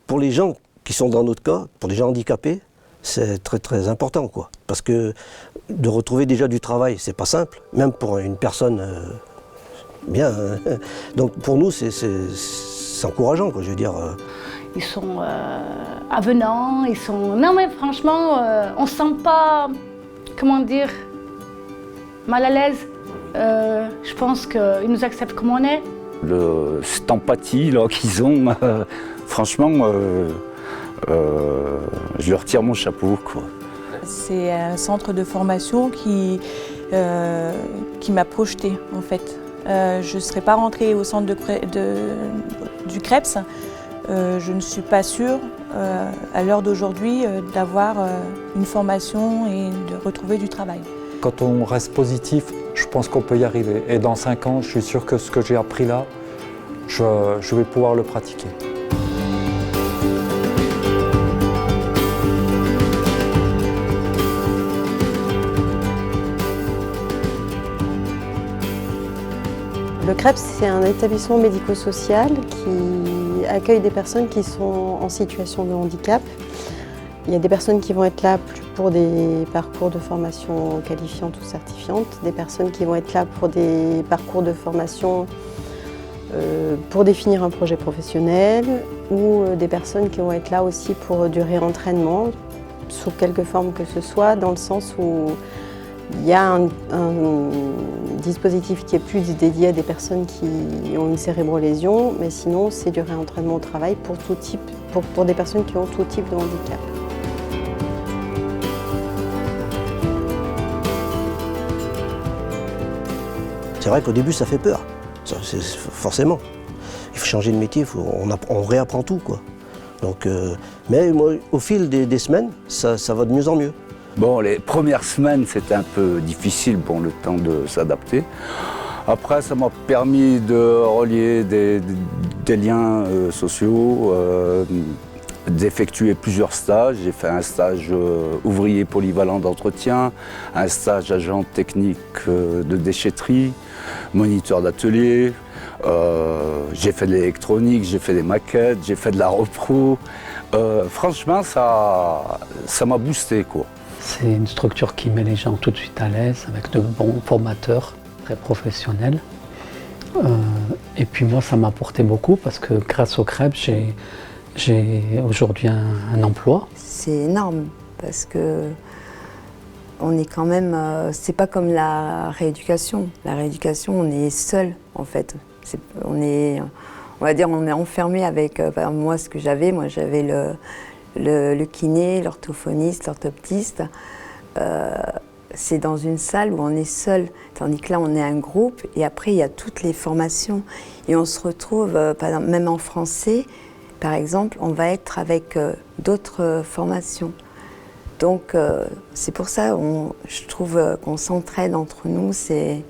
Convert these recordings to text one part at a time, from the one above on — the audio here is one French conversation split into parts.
pour les gens qui sont dans notre cas, pour les gens handicapés, c'est très très important, quoi. Parce que de retrouver déjà du travail, c'est pas simple, même pour une personne bien. Donc pour nous, c'est encourageant, quoi, je veux dire. Ils sont avenants, ils sont... Non mais franchement, on se sent pas, comment dire, mal à l'aise. Je pense qu'ils nous acceptent comme on est. Cette empathie là qu'ils ont, franchement, je leur tire mon chapeau, quoi. C'est un centre de formation qui m'a projetée, en fait. Je ne serais pas rentrée au centre du CREPS. Je ne suis pas sûre, à l'heure d'aujourd'hui, d'avoir une formation et de retrouver du travail. Quand on reste positif, je pense qu'on peut y arriver. Et dans 5 ans, je suis sûr que ce que j'ai appris là, je vais pouvoir le pratiquer. Le CREPS, c'est un établissement médico-social qui accueille des personnes qui sont en situation de handicap. Il y a des personnes qui vont être là pour des parcours de formation qualifiante ou certifiante, des personnes qui vont être là pour des parcours de formation pour définir un projet professionnel, ou des personnes qui vont être là aussi pour du réentraînement, sous quelque forme que ce soit, dans le sens où il y a un dispositif qui est plus dédié à des personnes qui ont une cérébrolésion, mais sinon c'est du réentraînement au travail pour tout type, pour des personnes qui ont tout type de handicap. C'est vrai qu'au début ça fait peur, forcément. Il faut changer de métier, on réapprend tout, quoi. Donc, mais moi, au fil des semaines, ça va de mieux en mieux. Bon, les premières semaines, c'était un peu difficile, bon, le temps de s'adapter. Après, ça m'a permis de relier des liens sociaux, d'effectuer plusieurs stages. J'ai fait un stage ouvrier polyvalent d'entretien, un stage agent technique de déchetterie, moniteur d'atelier. J'ai fait de l'électronique, j'ai fait des maquettes, j'ai fait de la repro. Franchement, ça m'a boosté, quoi. C'est une structure qui met les gens tout de suite à l'aise, avec de bons formateurs, très professionnels. Et puis moi, ça m'a apporté beaucoup parce que grâce au CREPS, j'ai aujourd'hui un emploi. C'est énorme parce que on est quand même, c'est pas comme la rééducation. La rééducation, on est seul en fait. On va dire, on est enfermé avec. Moi, ce que j'avais, j'avais le kiné, l'orthophoniste, l'orthoptiste. C'est dans une salle où on est seul, tandis que là, on est un groupe et après, il y a toutes les formations. Et on se retrouve, par exemple, même en français, par exemple, on va être avec d'autres formations. Donc, c'est pour ça, je trouve qu'on s'entraide entre nous. Je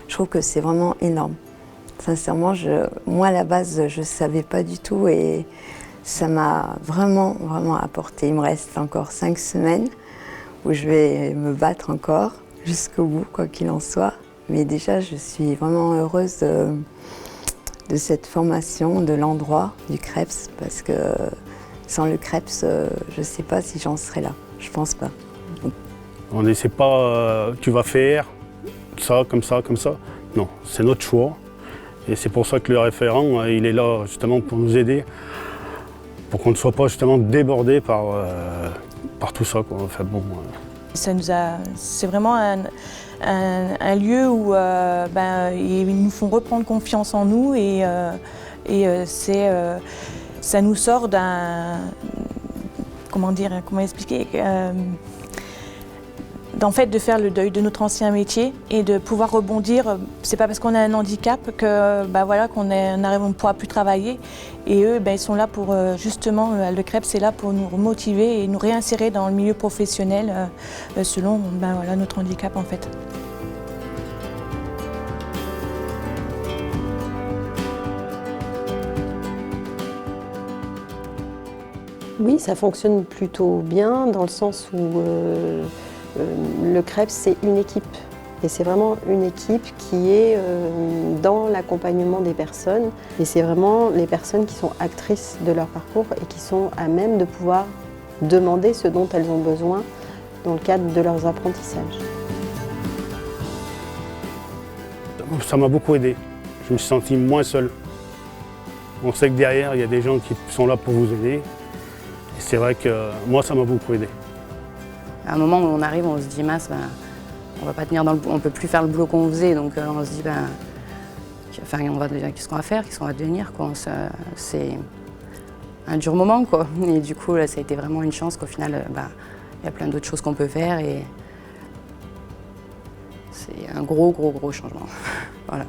trouve que c'est vraiment énorme. Sincèrement, moi, à la base, je ne savais pas du tout et ça m'a vraiment, vraiment apporté. Il me reste encore 5 semaines où je vais me battre encore jusqu'au bout, quoi qu'il en soit. Mais déjà, je suis vraiment heureuse de cette formation, de l'endroit du CREPS, parce que sans le CREPS, je ne sais pas si j'en serais là. Je pense pas. On n'essaie pas, tu vas faire ça, comme ça, comme ça. Non, c'est notre choix. Et c'est pour ça que le référent, il est là justement pour nous aider, pour qu'on ne soit pas justement débordé par tout ça, quoi. Enfin, bon, c'est vraiment un lieu où ils nous font reprendre confiance en nous et ça nous sort d'un... Comment expliquer en fait, de faire le deuil de notre ancien métier et de pouvoir rebondir. C'est pas parce qu'on a un handicap que qu'on ne pourra plus travailler. Et eux, ils sont là pour justement, le CREPS est là pour nous motiver et nous réinsérer dans le milieu professionnel selon notre handicap en fait. Oui, ça fonctionne plutôt bien dans le sens où le CREPS, c'est une équipe. Et c'est vraiment une équipe qui est dans l'accompagnement des personnes. Et c'est vraiment les personnes qui sont actrices de leur parcours et qui sont à même de pouvoir demander ce dont elles ont besoin dans le cadre de leurs apprentissages. Ça m'a beaucoup aidé. Je me suis senti moins seul. On sait que derrière, il y a des gens qui sont là pour vous aider. Et c'est vrai que moi, ça m'a beaucoup aidé. À un moment où on arrive, on se dit mince, on va pas tenir on peut plus faire le boulot qu'on faisait, donc on se dit qu'est-ce qu'on va faire, qu'est-ce qu'on va devenir, quoi. C'est un dur moment, quoi. Et du coup, là, ça a été vraiment une chance qu'au final, y a plein d'autres choses qu'on peut faire et c'est un gros changement. Voilà.